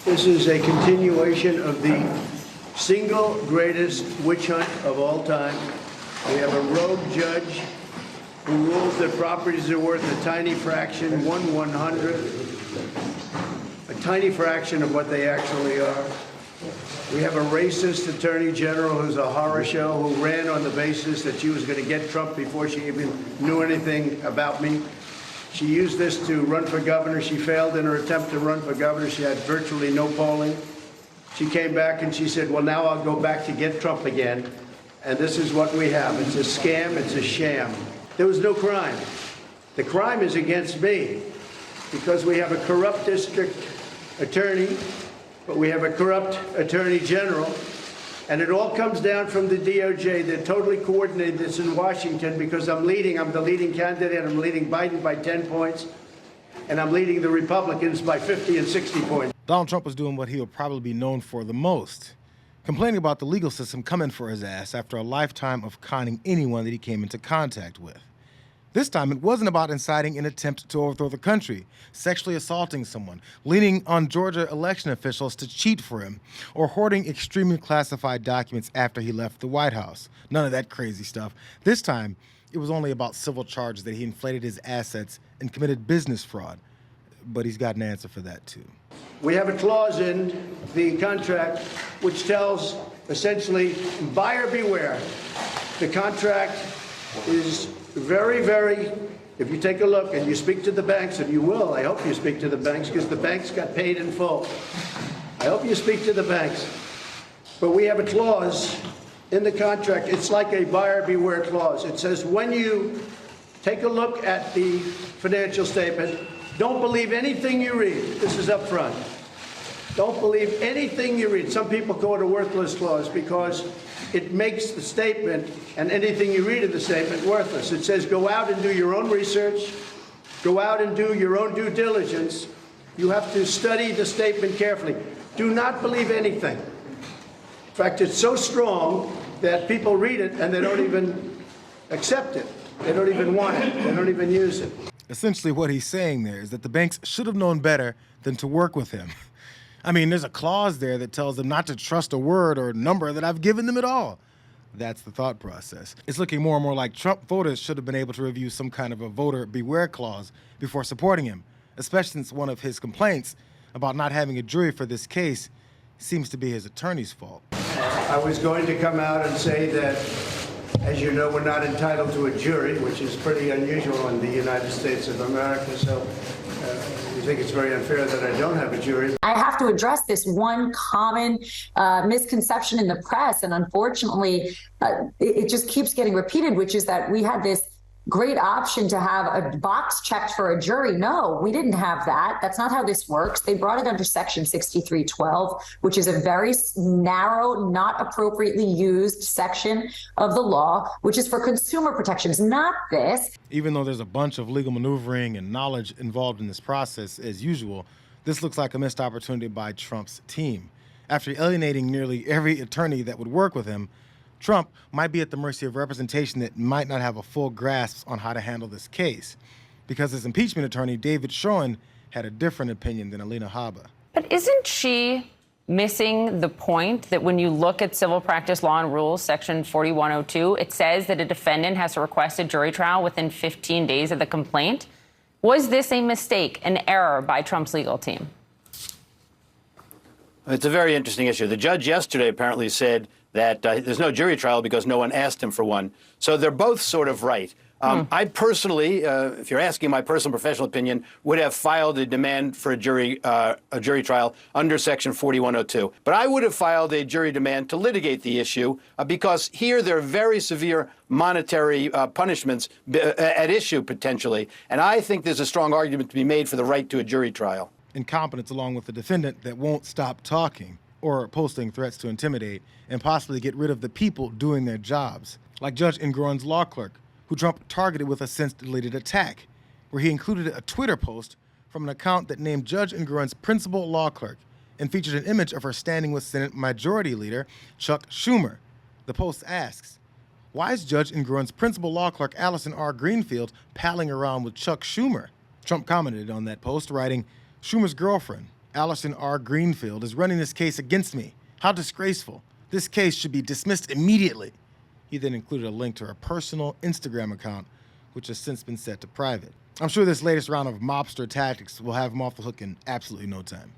This is a continuation of the single greatest witch hunt of all time. We have a rogue judge who rules that properties are worth a tiny fraction, 1/100th, a tiny fraction of what they actually are. We have a racist attorney general who's a horror show, who ran on the basis that she was going to get Trump before she even knew anything about me. She used this to run for governor. She failed in her attempt to run for governor. She had virtually no polling. She came back and she said, well, now I'll go back to get Trump again. And this is what we have. It's a scam. It's a sham. There was no crime. The crime is against me because we have a corrupt district attorney, but we have a corrupt attorney general. And it all comes down from the DOJ. They're totally coordinated this in Washington because I'm the leading candidate. I'm leading Biden by 10 points, and I'm leading the Republicans by 50 and 60 points. Donald Trump was doing what he'll probably be known for the most, complaining about the legal system coming for his ass after a lifetime of conning anyone that he came into contact with. This time, it wasn't about inciting an attempt to overthrow the country, sexually assaulting someone, leaning on Georgia election officials to cheat for him, or hoarding extremely classified documents after he left the White House. None of that crazy stuff. This time, it was only about civil charges that he inflated his assets and committed business fraud. But he's got an answer for that, too. We have a clause in the contract which tells, essentially, buyer beware. The contract is very, very, if you take a look and you speak to the banks, and you will, I hope you speak to the banks, because the banks got paid in full. I hope you speak to the banks. But we have a clause in the contract. It's like a buyer beware clause. It says when you take a look at the financial statement, don't believe anything you read. This is up front. Don't believe anything you read. Some people call it a worthless clause because it makes the statement and anything you read in the statement worthless. It says go out and do your own research, go out and do your own due diligence. You have to study the statement carefully. Do not believe anything. In fact, it's so strong that people read it and they don't even accept it. They don't even want it. They don't even use it. Essentially what he's saying there is that the banks should have known better than to work with him. I mean, there's a clause there that tells them not to trust a word or number that I've given them at all. That's the thought process. It's looking more and more like Trump voters should have been able to review some kind of a voter beware clause before supporting him, especially since one of his complaints about not having a jury for this case seems to be his attorney's fault. I was going to come out and say that, as you know, we're not entitled to a jury, which is pretty unusual in the United States of America, so we think it's very unfair that I don't have a jury. I have to address this one common misconception in the press, and unfortunately, it just keeps getting repeated, which is that we had this great option to have a box checked for a jury. No, we didn't have that. That's not how this works. They brought it under Section 6312, which is a very narrow, not appropriately used section of the law, which is for consumer protections, not this. Even though there's a bunch of legal maneuvering and knowledge involved in this process, as usual, this looks like a missed opportunity by Trump's team. After alienating nearly every attorney that would work with him, Trump might be at the mercy of representation that might not have a full grasp on how to handle this case, because his impeachment attorney, David Schoen, had a different opinion than Alina Habba. But isn't she missing the point that when you look at civil practice law and rules, Section 4102, it says that a defendant has to request a jury trial within 15 days of the complaint? Was this a mistake, an error by Trump's legal team? It's a very interesting issue. The judge yesterday apparently said that there's no jury trial because no one asked him for one. So they're both sort of right. I personally, if you're asking my personal professional opinion, would have filed a demand for a jury trial under Section 4102. But I would have filed a jury demand to litigate the issue because here there are very severe monetary punishments at issue potentially. And I think there's a strong argument to be made for the right to a jury trial. Incompetence along with the defendant that won't stop talking or posting threats to intimidate and possibly get rid of the people doing their jobs, like Judge Engoron's law clerk, who Trump targeted with a since-deleted attack, where he included a Twitter post from an account that named Judge Engoron's principal law clerk and featured an image of her standing with Senate Majority Leader Chuck Schumer. The post asks, why is Judge Engoron's principal law clerk Allison R. Greenfield palling around with Chuck Schumer? Trump commented on that post, writing, Schumer's girlfriend, Allison R. Greenfield is running this case against me. How disgraceful. This case should be dismissed immediately. He then included a link to her personal Instagram account, which has since been set to private. I'm sure this latest round of mobster tactics will have him off the hook in absolutely no time.